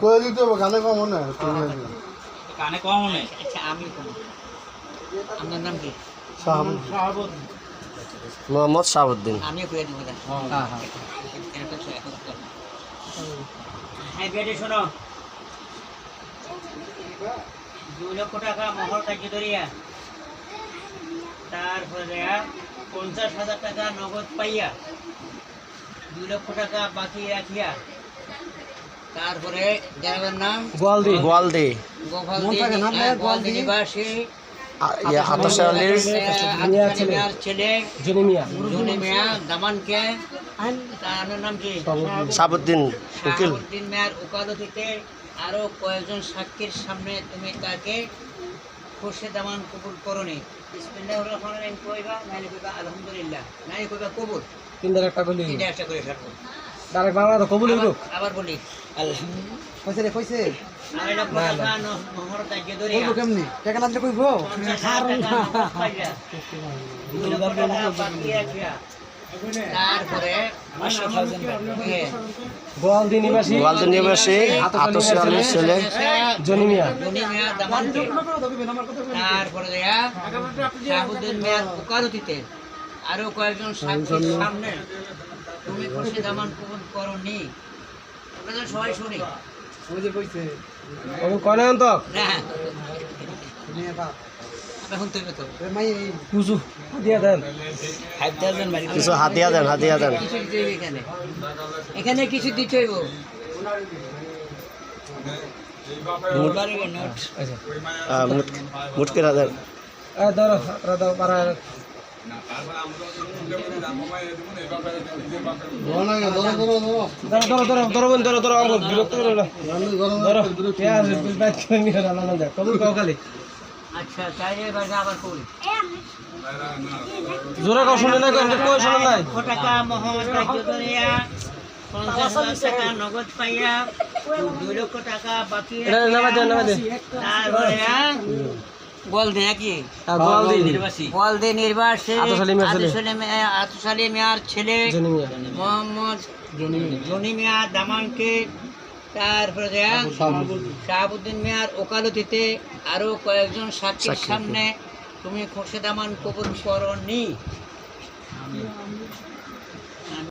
কই দিতে হবে গানে কম মনে কানে কম মনে। আচ্ছা আমি আপনার নাম কি? মোহাম্মদ শাহাবুদ্দিন। আমিও কয়ে দিব। হ্যাঁ হ্যাঁ। হ্যাঁ বেটে শোনো, 2 লক্ষ টাকা মোহর কার্য ধরিয়া, তারপরে 50,000 টাকা নগদ পাইয়া, 2 লক্ষ টাকা বাকি রাখিয়া, তারপরে জানাবেন নাম গোয়ালদি গোয়ালদি নিবাসী আতাশা আলীর ছেলে জনি মিয়া দামানকে, তার নাম কি? শাহাবুদ্দিন উকিল। শাহাবুদ্দিন মিয়ার ওকালতিতে আরো কয়েকজন সাক্ষীর সামনে তুমি তাকে খুশি দামান কবুল করনি। বিসমিল্লাহির রহমানির রহিম কইবা, নাইলে কইবা আলহামদুলিল্লাহ, নাইলে কইবা কবুল। তিনটা একটা বলি। তিনটা একটা করে ছাড়বো। ডাইরেক্ট বাংলা তো কবুল হইলো। আবার বলি আলহামদুলিল্লাহ। কইছে। 2 লক্ষ টাকা মোহর কার্য ধরিয়া, কইবো কেমনি? টাকা না দিলে কইবো? 50,000 টাকা নগদ পাইয়া, 2 লক্ষ টাকা বাকি রাখিয়া, তারপরে গোয়ালদি নিবাসী আতাশা আলীর ছেলে জনি মিয়া দামানকে, তারপরে শাহাবুদ্দিন মিয়ার ওকালতিতে আরো কয়েকজন সাক্ষীর সামনে তুমি খুশি দামান কবুল করনি। আপনাদের সবাই শুনি। ও কোনে অন্ত না এখন তুমি তো কুজু দিয়া দেন। 5,000 বাড়ি কিছু হাতিয়া দেন কিছু দিতে হইবে এখানে, এখানে কিছু দিতে হইব। নোট মুটকিরা দেন। ধরো রাধা পারা ধরো আমার বিরক্ত করো না। ধরো কবুল কাও খালি আচ্ছা চাইলে বাজা আবার কই জোরে কাও শুনে না কই শুনে নাই। লক্ষ টাকা মোহাম্মদ কার্য ধরিয়া, 50,000 টাকা নগদ পাইয়া, 2 লক্ষ টাকা বাকি তারপরে গোয়ালদি নাকি গোয়ালদি নির্বাসী আতশালী মিয়ার ছেলে মোহাম্মদ জনি মিয়া দামানকে, তারপরে শাহাবুদ্দিন মিয়ার ওকালতিতে আরো কয়েকজন সাক্ষীর সামনে তুমি খুশি দামান কবুল করনি।